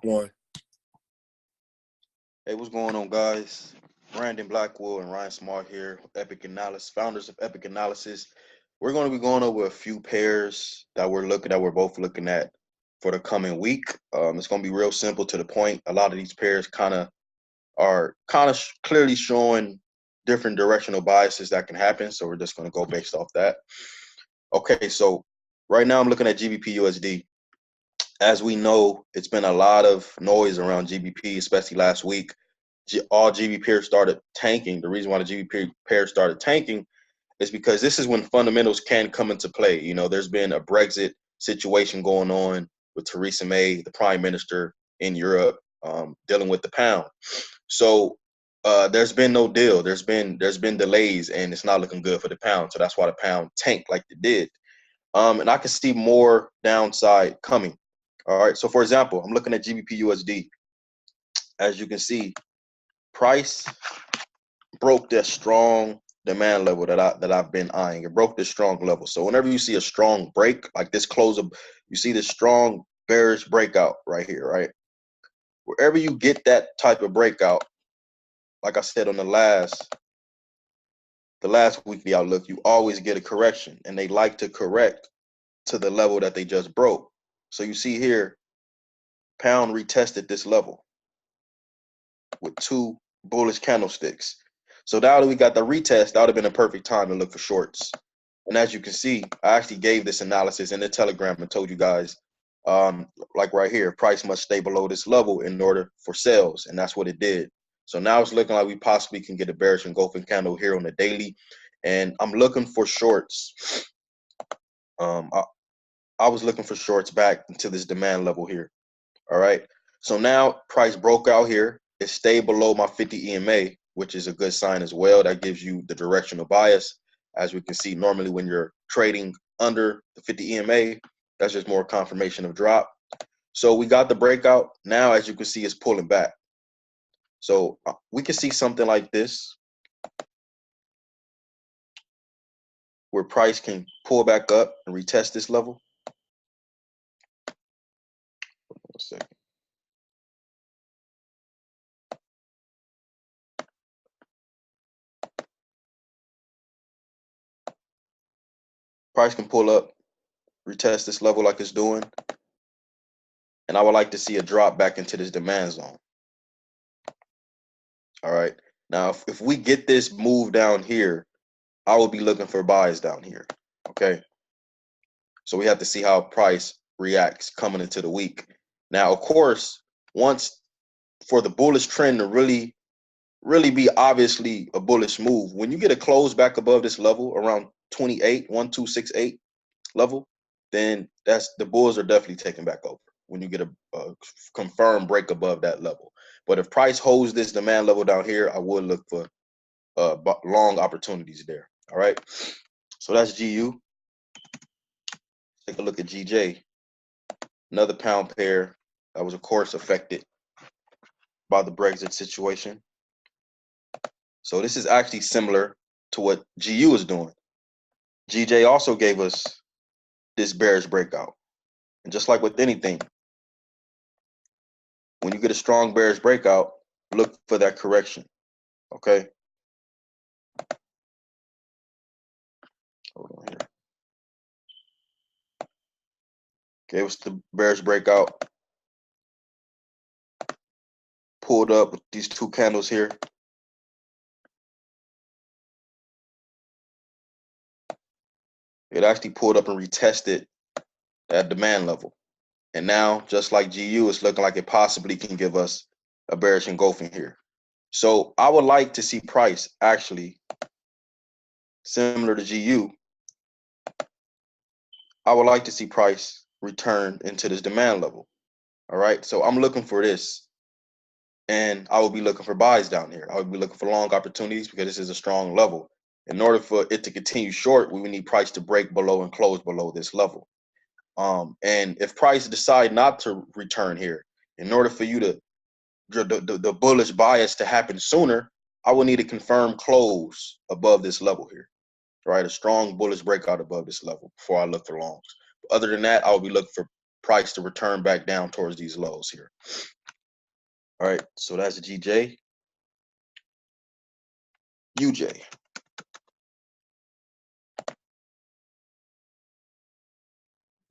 One. Hey, what's going on, guys? Brandon Blackwell and Ryan Smart here, Epic Analysis, founders of Epic Analysis. We're going to be going over a few pairs that we're both looking at for the coming week. It's going to be real simple to the point. A lot of these pairs are clearly showing different directional biases that can happen. So we're just going to go based off that. Okay, so right now I'm looking at GBPUSD. As we know, it's been a lot of noise around GBP, especially last week. All GB pairs started tanking. The reason why the GB pairs started tanking is because this is when fundamentals can come into play. You know, there's been a Brexit situation going on with Theresa May, the Prime Minister in Europe, dealing with the pound. So there's been no deal. There's been delays, and it's not looking good for the pound. So that's why the pound tanked like it did. And I can see more downside coming. All right. So for example, I'm looking at GBPUSD. As you can see, price broke that strong demand level that I've been eyeing. It broke this strong level. So whenever you see a strong break like this you see this strong bearish breakout right here, right? Wherever you get that type of breakout, like I said on the last weekly outlook, you always get a correction, and they like to correct to the level that they just broke. So you see here, pound retested this level with two bullish candlesticks. So now that we got the retest, that would have been a perfect time to look for shorts. And as you can see, I actually gave this analysis in the Telegram and told you guys, like right here, price must stay below this level in order for sales, and that's what it did. So now it's looking like we possibly can get a bearish engulfing candle here on the daily, and I'm looking for shorts. I was looking for shorts back into this demand level here. All right. So now price broke out here. It stayed below my 50 EMA, which is a good sign as well. That gives you the directional bias. As we can see, normally when you're trading under the 50 EMA, that's just more confirmation of drop. So we got the breakout. Now, as you can see, it's pulling back. So we can see something like this, where price can pull back up and retest this level. Hold on a second. Price can pull up, retest this level like it's doing. And I would like to see a drop back into this demand zone. All right. Now, if we get this move down here, I will be looking for buys down here. Okay. So we have to see how price reacts coming into the week. Now, of course, once for the bullish trend to really be obviously a bullish move, when you get a close back above this level around 1268 level, then that's the bulls are definitely taking back over when you get a confirmed break above that level. But if price holds this demand level down here, I would look for long opportunities there. All right. So that's GU. Take a look at GJ. Another pound pair that was, of course, affected by the Brexit situation. So this is actually similar to what GU is doing. GJ also gave us this bearish breakout. And just like with anything, when you get a strong bearish breakout, look for that correction. Okay. Hold on here. Gave us the bearish breakout. Pulled up with these two candles here. It actually pulled up and retested that demand level. And now, just like GU, it's looking like it possibly can give us a bearish engulfing here. So I would like to see price actually similar to GU. I would like to see price return into this demand level. All right. So I'm looking for this. And I will be looking for buys down here. I would be looking for long opportunities because this is a strong level. In order for it to continue short, we would need price to break below and close below this level. And if price decide not to return here, in order for you to the bullish bias to happen sooner, I will need a confirmed close above this level here, right? A strong bullish breakout above this level before I look for longs. Other than that, I will be looking for price to return back down towards these lows here. All right, so that's GJ. UJ.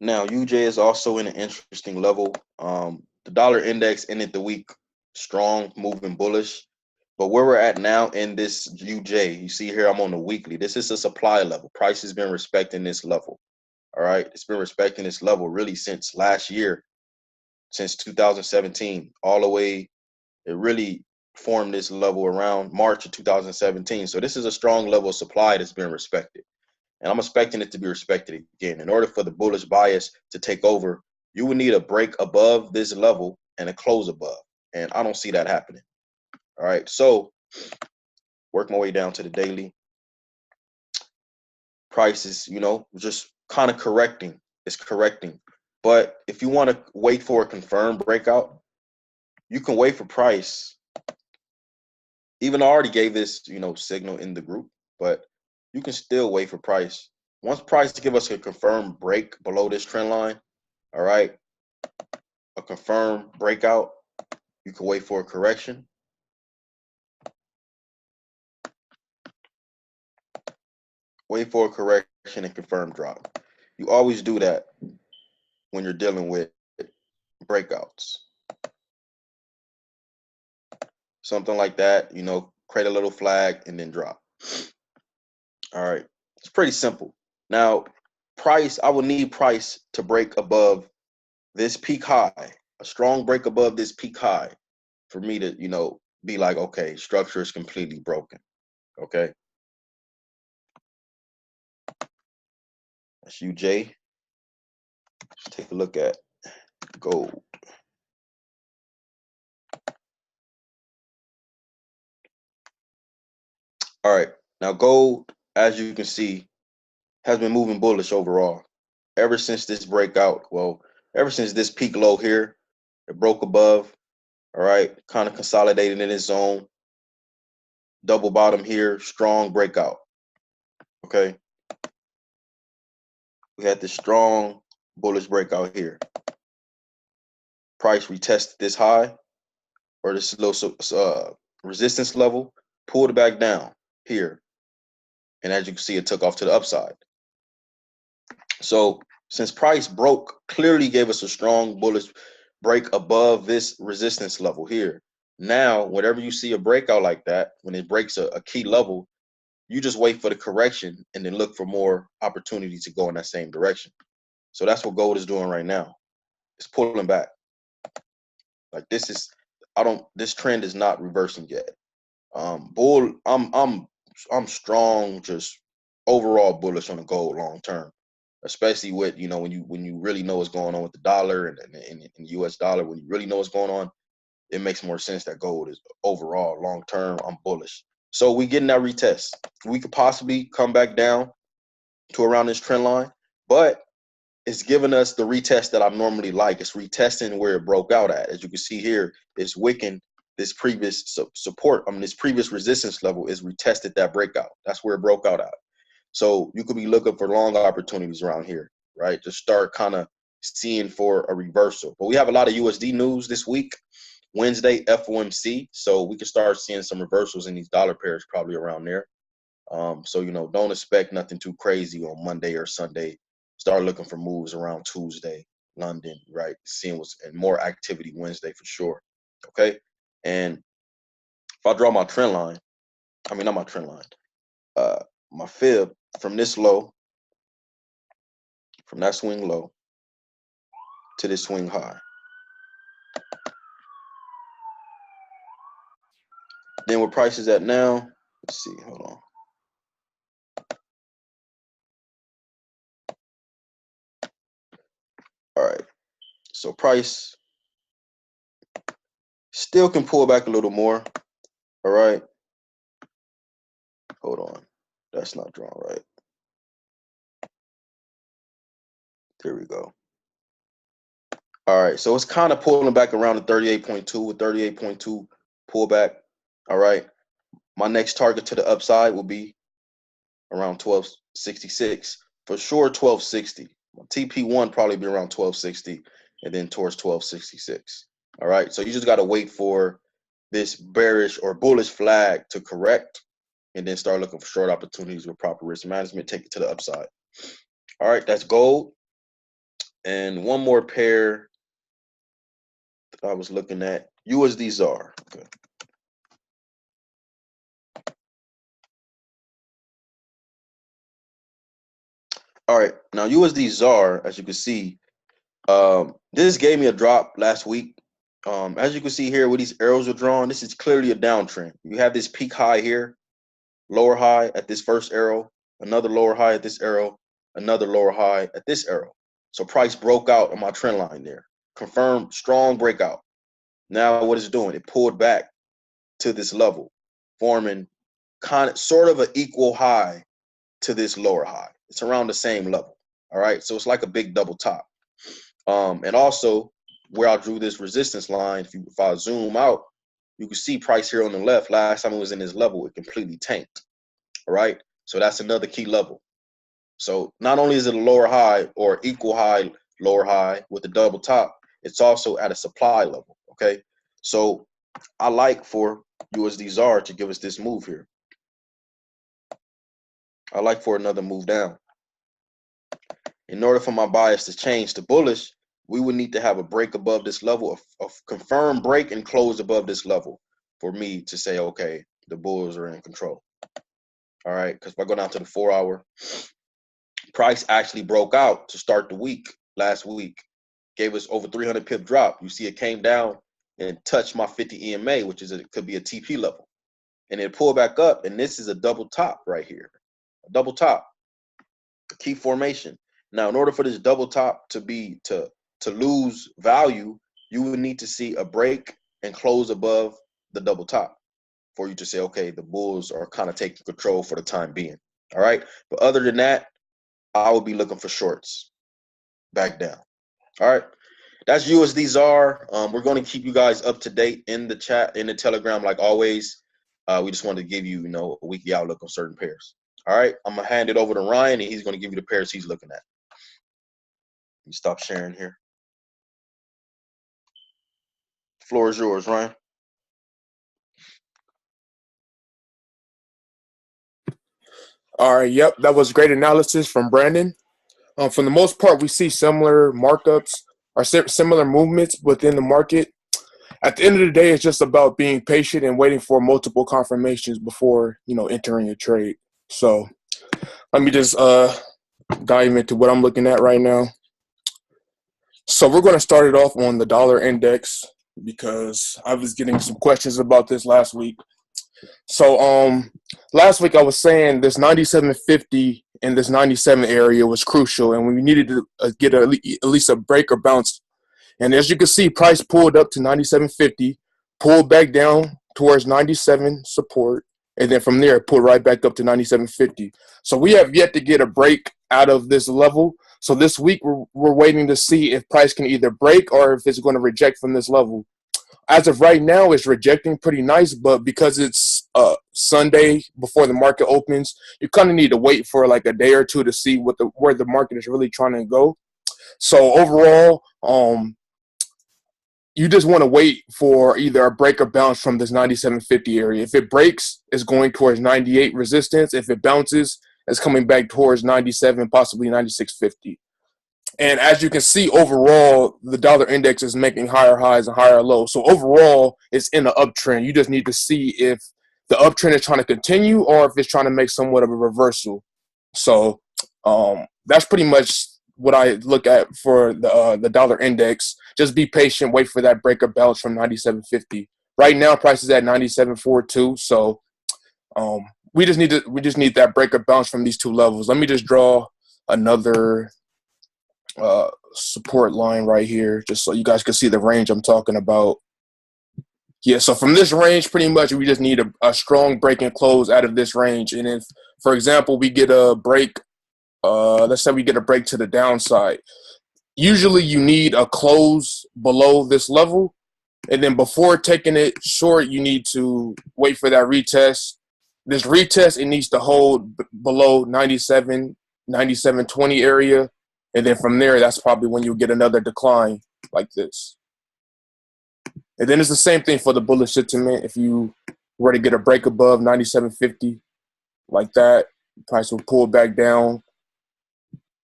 Now, UJ is also in an interesting level. The dollar index ended the week strong, moving bullish. But where we're at now in this UJ, you see here, I'm on the weekly. This is a supply level. Price has been respecting this level. All right, it's been respecting this level really since last year, since 2017, all the way. It really formed this level around March of 2017. So this is a strong level of supply that's been respected. And I'm expecting it to be respected again. In order for the bullish bias to take over, you would need a break above this level and a close above. And I don't see that happening. All right, so work my way down to the daily. Price is, just kind of correcting. It's correcting. But if you want to wait for a confirmed breakout, you can wait for price. Even I already gave this, signal in the group, but you can still wait for price. Once price give us a confirmed break below this trend line, all right, a confirmed breakout, you can wait for a correction. Wait for a correction and confirmed drop. You always do that when you're dealing with breakouts. Something like that, create a little flag and then drop. All right, it's pretty simple. Now, price, I will need price to break above this peak high, a strong break above this peak high for me to, be like, okay, structure is completely broken. Okay. That's UJ. Let's take a look at gold. All right. Now, gold, as you can see, has been moving bullish overall. Ever since this breakout, ever since this peak low here, it broke above, all right, kind of consolidated in its zone. Double bottom here, strong breakout. Okay. We had this strong bullish breakout here. Price retested this high or this little resistance level, pulled it back down here. And as you can see, it took off to the upside. So since price broke, clearly gave us a strong bullish break above this resistance level here. Now, whenever you see a breakout like that, when it breaks a key level, you just wait for the correction and then look for more opportunity to go in that same direction. So that's what gold is doing right now. It's pulling back. Like this trend is not reversing yet. I'm strong, just overall bullish on the gold long term, especially with when you really know what's going on with the dollar and US dollar. When you really know what's going on, it makes more sense that gold is overall long term. I'm bullish. So we getting that retest. We could possibly come back down to around this trend line, but it's giving us the retest that I normally like. It's retesting where it broke out at. As you can see here, it's wicking this previous support. This previous resistance level is retested that breakout. That's where it broke out at. So you could be looking for long opportunities around here, right? Just start kind of seeing for a reversal. But we have a lot of USD news this week. Wednesday, FOMC. So we can start seeing some reversals in these dollar pairs probably around there. So, don't expect nothing too crazy on Monday or Sunday. Start looking for moves around Tuesday, London, right? Seeing what's and more activity Wednesday for sure. Okay. And if I draw my trend line, not my trend line, my fib from this low, from that swing low to this swing high. Then where price is at now, let's see, hold on. All right, so price still can pull back a little more. All right, hold on, that's not drawn right. There we go. All right, so it's kind of pulling back around the 38.2 with 38.2 pullback. All right, my next target to the upside will be around 1266 for sure. 1260. TP1 probably be around 1260. and then towards 1266. All right, so you just got to wait for this bearish or bullish flag to correct, and then start looking for short opportunities with proper risk management. Take it to the upside. All right, that's gold. And one more pair I was looking at, USD ZAR. Okay. All right, now USD ZAR, as you can see, this gave me a drop last week. As you can see here, where these arrows are drawn, this is clearly a downtrend. You have this peak high here, lower high at this first arrow, another lower high at this arrow, another lower high at this arrow. So price broke out on my trend line there. Confirmed strong breakout. Now what it's doing, it pulled back to this level, forming sort of an equal high to this lower high. It's around the same level. All right, so it's like a big double top. And also where I drew this resistance line, if I zoom out, you can see price here on the left. Last time it was in this level, it completely tanked. All right, so that's another key level. So not only is it a lower high or equal high, lower high with the double top, it's also at a supply level. Okay, so I like for USD ZAR to give us this move here. I like for another move down. In order for my bias to change to bullish, we would need to have a break above this level, of confirmed break and close above this level for me to say, okay, the bulls are in control. All right, because if I go down to the 4 hour, price actually broke out to start the week last week, gave us over 300 pip drop. You see it came down and touched my 50 EMA, which is could be a TP level, and it pulled back up, and this is a double top right here, a double top, a key formation. Now, in order for this double top to lose value, you would need to see a break and close above the double top for you to say, okay, the bulls are kind of taking control for the time being. All right, but other than that, I would be looking for shorts back down. All right, that's USD ZAR. We're going to keep you guys up to date in the chat, in the Telegram, like always. We just wanted to give you, a weekly outlook on certain pairs. All right, I'm gonna hand it over to Ryan, and he's going to give you the pairs he's looking at. Let me stop sharing here. The floor is yours, Ryan. All right, yep, that was great analysis from Brandon. For the most part, we see similar markups or similar movements within the market. At the end of the day, it's just about being patient and waiting for multiple confirmations before, entering a trade. So let me just dive into what I'm looking at right now. So we're going to start it off on the dollar index because I was getting some questions about this last week. So last week I was saying this 97.50 in this 97 area was crucial, and we needed to get at least a break or bounce. And as you can see, price pulled up to 97.50, pulled back down towards 97 support, and then from there it pulled right back up to 97.50. So we have yet to get a break out of this level. So this week we're waiting to see if price can either break or if it's going to reject from this level. As of right now, it's rejecting pretty nice, but because it's Sunday before the market opens, you kind of need to wait for like a day or two to see where the market is really trying to go. So overall, you just want to wait for either a break or bounce from this 97.50 area. If it breaks, it's going towards 98 resistance. If it bounces, it's coming back towards 97, possibly 96.50. And as you can see, overall, the dollar index is making higher highs and higher lows. So overall, it's in an uptrend. You just need to see if the uptrend is trying to continue or if it's trying to make somewhat of a reversal. So that's pretty much what I look at for the dollar index. Just be patient, wait for that break or bounce from 97.50. Right now, price is at 97.42. So we just need that break or bounce from these two levels. Let me just draw another support line right here, just so you guys can see the range I'm talking about. Yeah, so from this range, pretty much we just need a strong break and close out of this range. And if, for example, we get a break, let's say we get a break to the downside, usually you need a close below this level. And then before taking it short, you need to wait for that retest. This retest, it needs to hold below 97, 97.20 area. And then from there, that's probably when you'll get another decline. like this. And then it's the same thing for the bullish sentiment. If you were to get a break above 97.50 like that, price will pull back down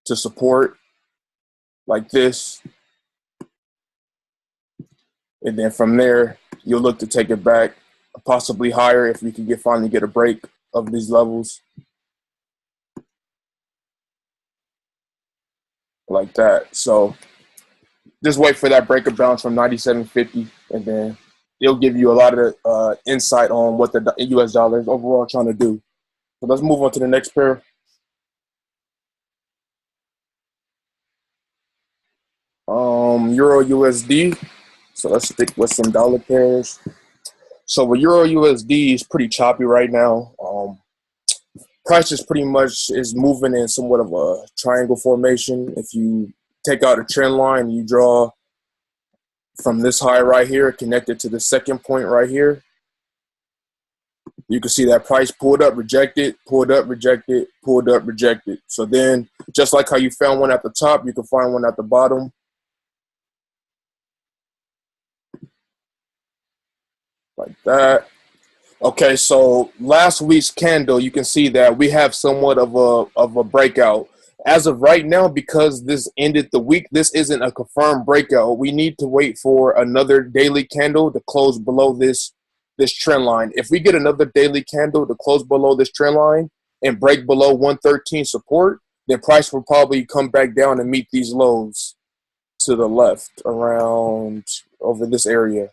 to support like this. And then from there, you'll look to take it back, possibly higher if we can finally get a break of these levels. Like that. So just wait for that break of bounce from 97.50, and then it'll give you a lot of insight on what the US dollar is overall trying to do. So let's move on to the next pair. Euro USD. So let's stick with some dollar pairs. So with Euro USD is pretty choppy right now. Price is pretty much is moving in somewhat of a triangle formation. If you take out a trend line, you draw from this high right here, connected to the second point right here. You can see that price pulled up, rejected, pulled up, rejected, pulled up, rejected. So then, just like how you found one at the top, you can find one at the bottom. Like that. Okay, so last week's candle, you can see that we have somewhat of a breakout. As of right now, because this ended the week, this isn't a confirmed breakout. We need to wait for another daily candle to close below this trend line. If we get another daily candle to close below this trend line and break below 113 support, then price will probably come back down and meet these lows to the left around over this area.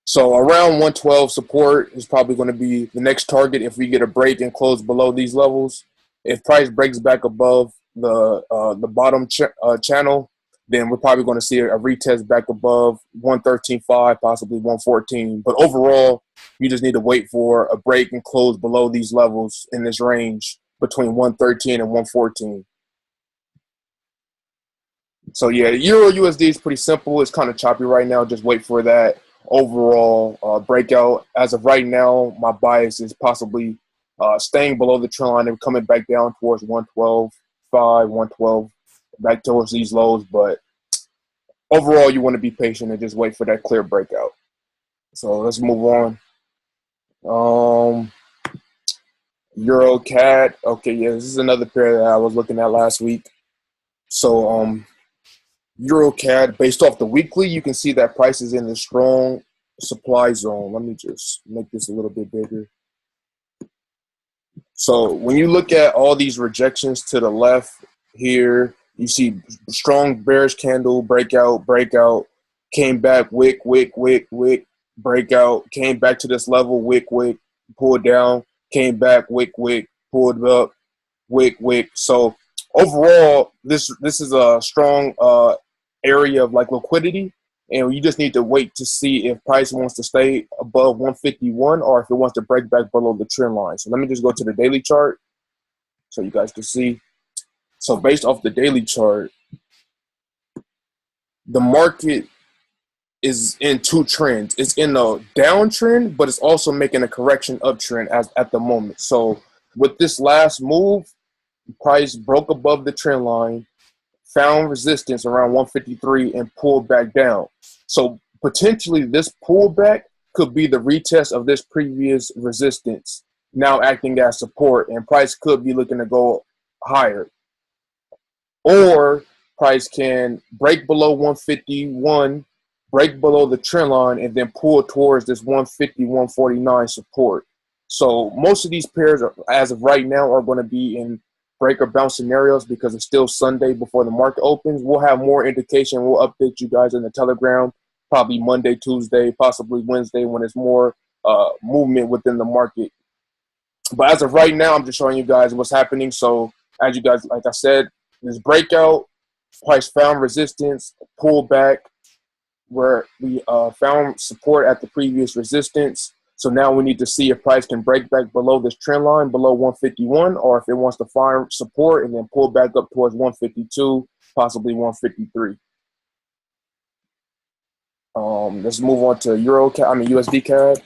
So around 112 support is probably going to be the next target if we get a break and close below these levels. If price breaks back above the bottom channel, then we're probably going to see a retest back above 113.5, possibly 114. But overall, you just need to wait for a break and close below these levels in this range between 113 and 114. So yeah, Euro USD is pretty simple. It's kind of choppy right now. Just wait for that overall breakout. As of right now, my bias is possibly staying below the trend line and coming back down towards 112.5, 112, back towards these lows. But overall, you want to be patient and just wait for that clear breakout. So let's move on. EURCHF. Okay, yeah, this is another pair that I was looking at last week. So EURCHF, based off the weekly, you can see that price is in the strong supply zone. Let me just make this a little bit bigger. So when you look at all these rejections to the left here, you see strong bearish candle, breakout, breakout, came back, wick, wick, wick, wick, breakout, came back to this level, wick, wick, pulled down, came back, wick, wick, pulled up, wick, wick. So overall, this is a strong area of like liquidity, and you just need to wait to see if price wants to stay above 151 or if it wants to break back below the trend line. So let me just go to the daily chart so you guys can see. So based off the daily chart, the market is in two trends. It's in a downtrend, but it's also making a correction uptrend at the moment. So with this last move, price broke above the trend line, found resistance around 153 and pulled back down. So potentially this pullback could be the retest of this previous resistance, now acting as support, and price could be looking to go higher. Or price can break below 151, break below the trend line, and then pull towards this 150, 149 support. So most of these pairs, as of right now, are going to be in break or bounce scenarios because it's still Sunday before the market opens. We'll have more indication. We'll update you guys in the Telegram, probably Monday, Tuesday, possibly Wednesday when it's more movement within the market. But as of right now, I'm just showing you guys what's happening. So as you guys, like I said, this breakout, price found resistance, pull back where we found support at the previous resistance. So now we need to see if price can break back below this trend line, below 151, or if it wants to find support and then pull back up towards 152, possibly 153. Let's move on to USDCAD.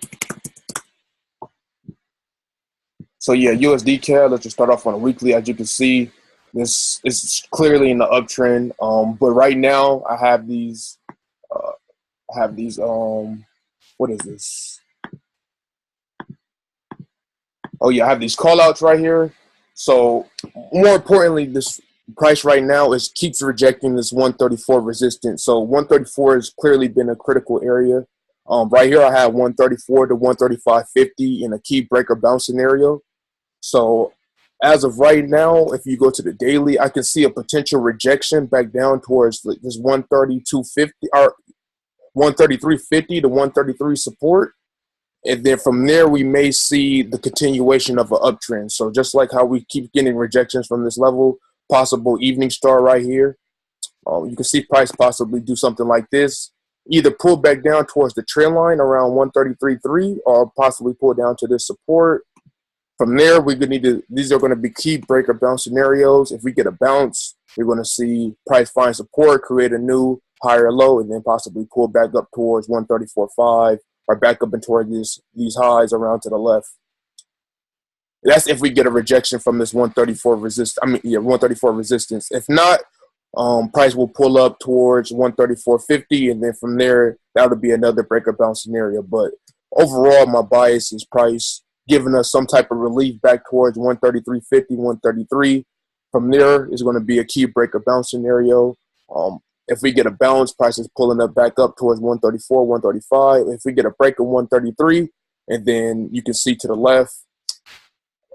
So yeah, USDCAD, let's just start off on a weekly. As you can see, This is clearly in the uptrend. But right now I have these what is this? Oh yeah, I have these call outs right here. So more importantly, this price right now keeps rejecting this 134 resistance. So 134 has clearly been a critical area. Right here I have 134 to 135.50 in a key breaker bounce scenario. So as of right now, if you go to the daily, I can see a potential rejection back down towards this 132.50 or 133.50 to 133 support. And then from there, we may see the continuation of an uptrend. So just like how we keep getting rejections from this level, possible evening star right here, you can see price possibly do something like this, either pull back down towards the trend line around 133.3 or possibly pull down to this support. From there, these are going to be key breaker bounce scenarios. If we get a bounce, we're going to see price find support, create a new higher low, and then possibly pull back up towards 134.5 or back up and toward these highs around to the left. That's if we get a rejection from this 134 resistance. If not, price will pull up towards 134.50, and then from there, that would be another breaker bounce scenario. But overall, my bias is price giving us some type of relief back towards 133.50, 133. From there is going to be a key breaker bounce scenario. If we get a bounce, price is pulling up back up towards 134, 135. If we get a break of 133, and then you can see to the left,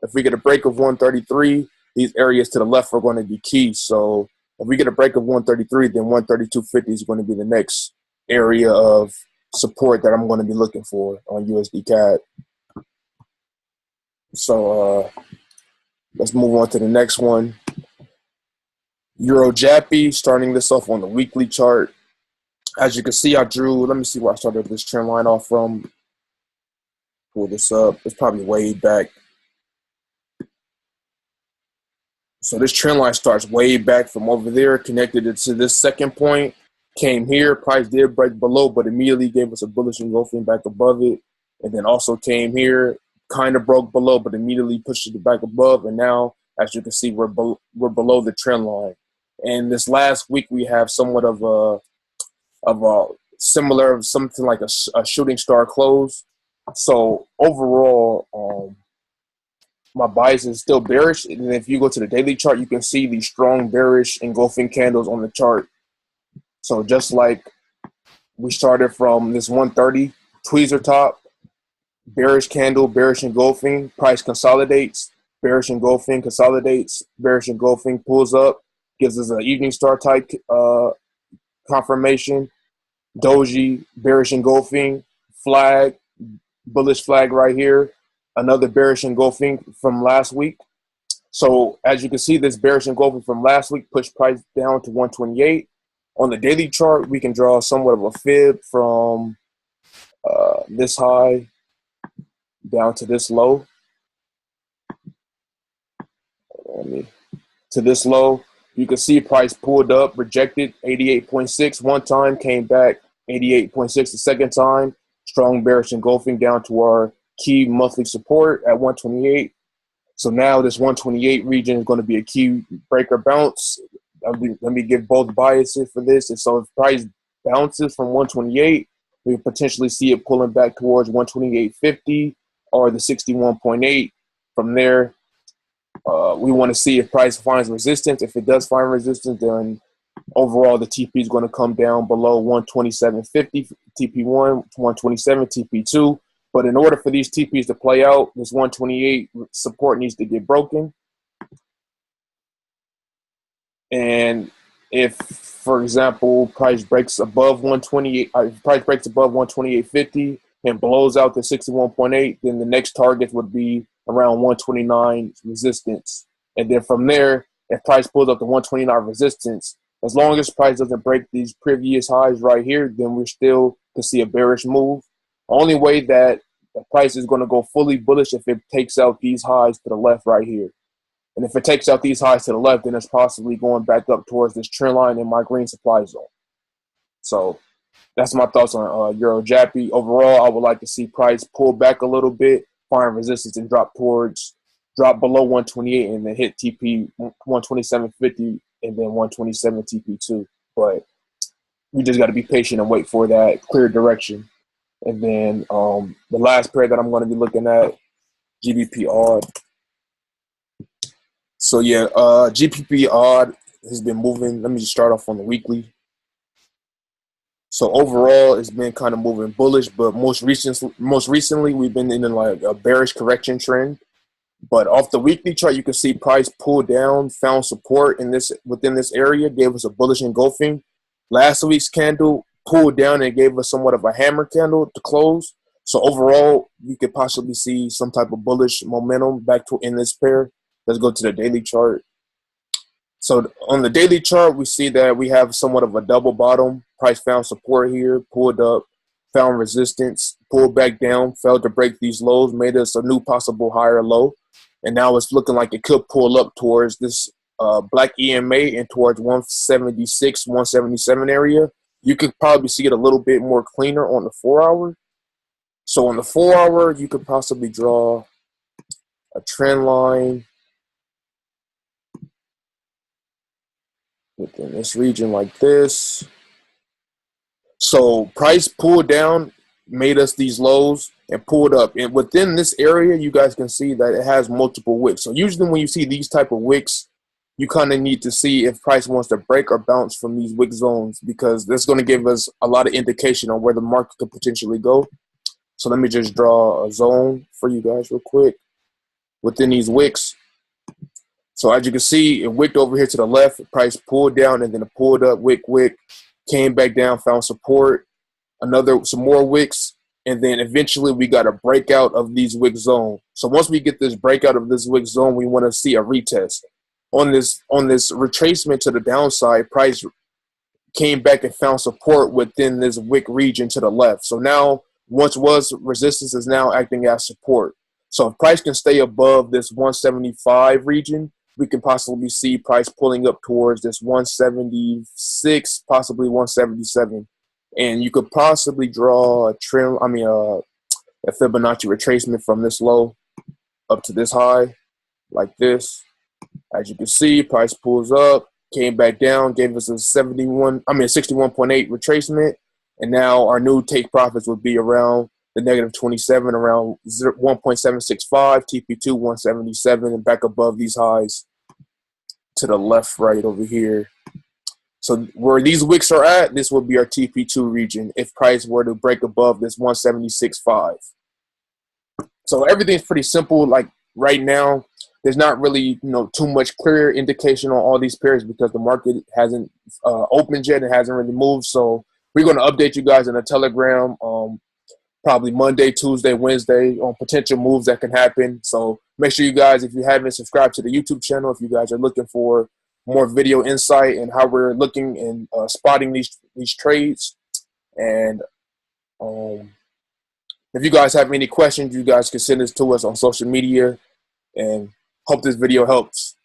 if we get a break of 133, these areas to the left are going to be key. So if we get a break of 133, then 132.50 is going to be the next area of support that I'm going to be looking for on USDCAD. So let's move on to the next one. EURJPY, starting this off on the weekly chart. As you can see, let me see where I started this trend line off from. Pull this up. It's probably way back. So this trend line starts way back from over there, connected it to this second point, came here, price did break below, but immediately gave us a bullish engulfing back above it, and then also came here, kind of broke below, but immediately pushed it back above, and now, as you can see, we're below the trend line. And this last week, we have somewhat of a similar, something like a shooting star close. So overall, my bias is still bearish. And if you go to the daily chart, you can see these strong bearish engulfing candles on the chart. So just like we started from this 130 tweezer top, bearish candle, bearish engulfing, price consolidates, bearish engulfing, consolidates, bearish engulfing, pulls up, gives us an evening star type confirmation, doji, bearish engulfing, flag, bullish flag right here, another bearish engulfing from last week. So as you can see, this bearish engulfing from last week pushed price down to 128. On the daily chart, we can draw somewhat of a fib from this high down to this low. To this low, you can see price pulled up, rejected 88.6 one time, came back 88.6 the second time. Strong bearish engulfing down to our key monthly support at 128. So now this 128 region is going to be a key breaker bounce. Let me give both biases for this. And so if price bounces from 128, we potentially see it pulling back towards 128.50 or the 61.8. From there, we want to see if price finds resistance. If it does find resistance, then overall the TP is going to come down below 127.50 TP1, 127 TP2. But in order for these TPs to play out, this 128 support needs to get broken. And if, for example, price breaks above 128, if price breaks above 128.50 and blows out the 61.8, then the next target would be around 129 resistance. And then from there, if price pulls up to 129 resistance, as long as price doesn't break these previous highs right here, then we still can see a bearish move. Only way that the price is going to go fully bullish if it takes out these highs to the left right here. And if it takes out these highs to the left, then it's possibly going back up towards this trend line in my green supply zone. So that's my thoughts on EURJPY. Overall, I would like to see price pull back a little bit, find resistance, and drop towards drop below 128 and then hit TP 127.50 and then 127 TP2. But we just got to be patient and wait for that clear direction. And then the last pair that I'm going to be looking at, GBP odd. So yeah, GBP odd has been moving. Let me just start off on the weekly. So overall, it's been kind of moving bullish, but most recently we've been in like a bearish correction trend. But off the weekly chart, you can see price pulled down, found support in this within this area, gave us a bullish engulfing. Last week's candle pulled down and gave us somewhat of a hammer candle to close. So overall, you could possibly see some type of bullish momentum back to in this pair. Let's go to the daily chart. So on the daily chart, we see that we have somewhat of a double bottom. Price found support here, pulled up, found resistance, pulled back down, failed to break these lows, made us a new possible higher low. And now it's looking like it could pull up towards this black EMA and towards 176, 177 area. You could probably see it a little bit more cleaner on the 4-hour. So on the 4-hour, you could possibly draw a trend line within this region like this. So price pulled down, made us these lows, and pulled up. And within this area, you guys can see that it has multiple wicks. So usually when you see these type of wicks, you kind of need to see if price wants to break or bounce from these wick zones, because that's going to give us a lot of indication on where the market could potentially go. So let me just draw a zone for you guys real quick within these wicks. So as you can see, it wicked over here to the left, price pulled down and then it pulled up, wick, came back down, found support, some more wicks, and then eventually we got a breakout of these wick zone. So once we get this breakout of this wick zone, we want to see a retest. On this retracement to the downside, price came back and found support within this wick region to the left. So now once was resistance is now acting as support. So if price can stay above this 175 region, we can possibly see price pulling up towards this 176, possibly 177. And you could possibly draw a Fibonacci retracement from this low up to this high, like this. As you can see, price pulls up, came back down, gave us a 61.8 retracement, and now our new take profits would be around the negative 27, around 1.765, TP2 177, and back above these highs to the left, right over here. So where these wicks are at, this would be our TP2 region if price were to break above this 176.5. So everything's pretty simple. Like right now, there's not really too much clear indication on all these pairs because the market hasn't opened yet. It hasn't really moved. So we're going to update you guys in a Telegram probably Monday, Tuesday, Wednesday on potential moves that can happen. So make sure you guys, if you haven't subscribed to the YouTube channel, if you guys are looking for more video insight and how we're looking and spotting these trades. And if you guys have any questions, you guys can send this to us on social media, and hope this video helps.